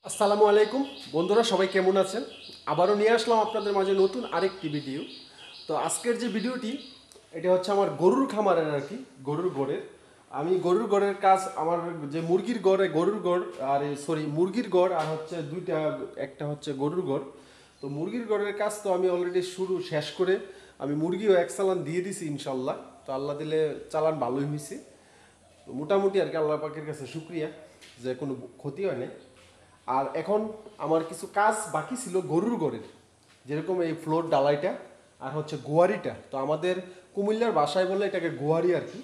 আসসালামু আলাইকুম বন্ধুরা, সবাই কেমন আছেন? আবারও নিয়ে আসলাম আপনাদের মাঝে নতুন আরেকটি ভিডিও। তো আজকের যে ভিডিওটি, এটা হচ্ছে আমার গরুর খামারের আর কি, গরুর গড়ের। আমি গরুর গড়ের কাজ, আমার যে মুরগির গড়ে গরুর গড় আর মুরগির গড় আর হচ্ছে দুইটা, একটা হচ্ছে গরুর গড়। তো মুরগির গড়ের কাজ তো আমি অলরেডি শেষ করে আমি মুরগিও এক চালান দিয়ে দিছি ইনশাল্লাহ। তো আল্লাহ দিলে চালান ভালোই হয়েছে। তো মোটামুটি আর কি আল্লাহ পাকের কাছে শুক্রিয়া যে কোনো ক্ষতি হয় নাই। আর এখন আমার কিছু কাজ বাকি ছিল গরুর ঘরের, যেরকম এই ফ্লোর ডালাইটা আর হচ্ছে গোয়ারিটা। তো আমাদের কুমিল্লার বাসায় বলে এটাকে গোয়ারি আর কি।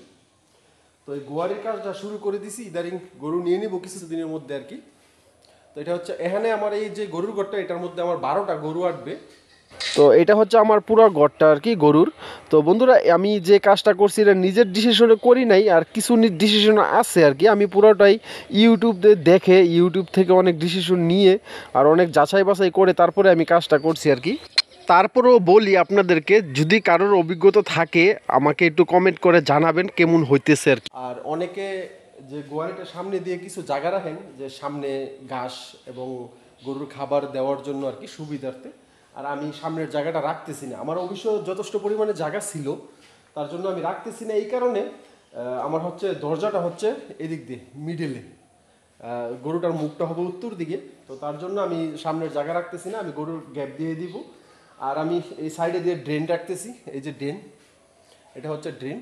তো এই গোয়ারির কাজটা শুরু করে দিছি, ইদারিং গরু নিয়ে নিব কিছুদিনের মধ্যে আর কি। তো এটা হচ্ছে এখানে আমার এই যে গরুর ঘরটা, এটার মধ্যে আমার 12টা গরু আসবে। তো এটা হচ্ছে আমার পুরো ঘরটা আর কি গরুর। তো বন্ধুরা, আমি যে কাজটা করছি এটা নিজের ডিসিশনে করি নাই, আর কিছু ডিসিশন আছে আর কি। আমি পুরোটাই ইউটিউব থেকে অনেক ডিসিশন নিয়ে আর অনেক যাচাই বাছাই করে তারপরে আমি কাজটা করছি আর কি। তারপরেও বলি আপনাদেরকে, যদি কারোর অভিজ্ঞতা থাকে আমাকে একটু কমেন্ট করে জানাবেন কেমন হইতেছে আর কি। আর অনেকে যে গোয়ালটার সামনে দিয়ে কিছু জায়গা রাখেন, যে সামনে ঘাস এবং গরুর খাবার দেওয়ার জন্য আর কি, সুবিধার্থে। আর আমি সামনের জায়গাটা রাখতেছি না, আমার অবশ্য যথেষ্ট পরিমাণে জায়গা ছিল, তার জন্য আমি রাখতেছি না। এই কারণে আমার হচ্ছে দরজাটা হচ্ছে এদিক দিয়ে মিডলে, গরুটার মুখটা হবে উত্তর দিকে। তো তার জন্য আমি সামনের জায়গা রাখতেছি না, আমি গরুর গ্যাপ দিয়ে দিব। আর আমি এই সাইডে দিয়ে ড্রেন রাখতেছি, এই যে ড্রেন, এটা হচ্ছে ড্রেন।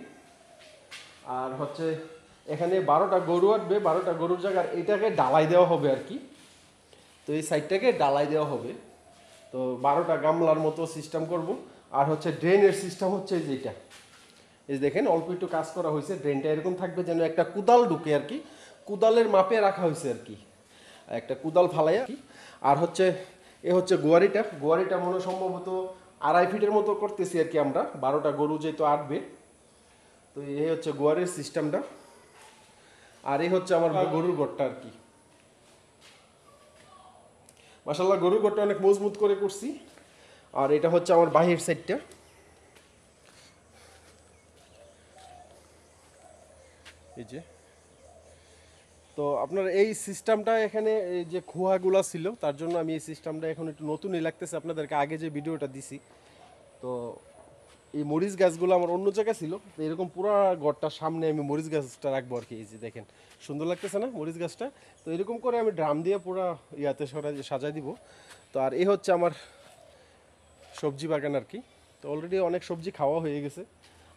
আর হচ্ছে এখানে 12টা গরু আসবে, 12টা গরুর জায়গার এটাকে ডালাই দেওয়া হবে আর কি। তো এই সাইডটাকে ডালাই দেওয়া হবে। তো 12টা গামলার মতো সিস্টেম করব। আর হচ্ছে ড্রেনের সিস্টেম হচ্ছে এই যেটা, এই দেখেন অল্প একটু কাজ করা হয়েছে। ড্রেনটা এরকম থাকবে যেন একটা কুদাল ঢুকে আর কি, কুদালের মাপে রাখা হয়েছে আর কি, একটা কুদাল ফালাইয়া। আর হচ্ছে এ হচ্ছে গোয়ারিটা মনে সম্ভবত 2.5 ফিটের মতো করতেছি আর কি আমরা, 12টা গরু যেহেতু আটবে। তো এই হচ্ছে গোয়ারের সিস্টেমটা। আর এই হচ্ছে আমার গরুর ঘরটা আর কি। মাশাআল্লাহ গরুর ঘরটা অনেক মজবুত করে করছি। আর এটা হচ্ছে আমার বাহির সাইডটা, এই যে। তো আপনার এই সিস্টেমটা এখানে, এই যে খোয়াগুলা ছিল, তার জন্য আমি এই সিস্টেমটা এখন একটু নতুনই লাগতেছে আপনাদেরকে। আগে যে ভিডিওটা দিছি, তো এই মরিচ গাছগুলো আমার অন্য জায়গায় ছিল, তো এরকম পুরো ঘরটার সামনে আমি মরিচ গাছটা রাখবো আর কি। এই যে দেখেন সুন্দর লাগতেছে না মরিচ গাছটা? তো এরকম করে আমি ড্রাম দিয়ে পুরো ইয়াতে সাজাই দিব। তো আর এই হচ্ছে আমার সবজি বাগান আর কি। তো অলরেডি অনেক সবজি খাওয়া হয়ে গেছে।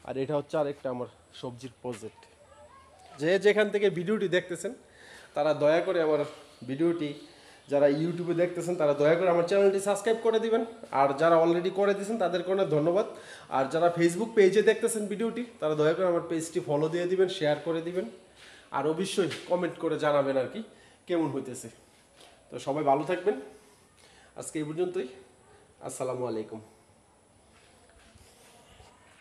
আর এটা হচ্ছে আরেকটা আমার সবজির প্রজেক্ট। যে যেখান থেকে ভিডিওটি দেখতেছেন তারা দয়া করে আমার ভিডিওটি, যারা ইউটিউবে দেখতেছেন তারা দয়া করে আমার চ্যানেলটি সাবস্ক্রাইব করে দিবেন। আর যারা অলরেডি করে দিয়েছেন তাদেরকে অনেক ধন্যবাদ। আর যারা ফেসবুক পেজে দেখতেছেন ভিডিওটি, তারা দয়া করে আমার পেজটি ফলো দিয়ে দিবেন, শেয়ার করে দিবেন। আর অবশ্যই কমেন্ট করে জানাবেন আর কি কেমন হইতেছে। তো সবাই ভালো থাকবেন, আজকে এই পর্যন্তই। আসসালামু আলাইকুম।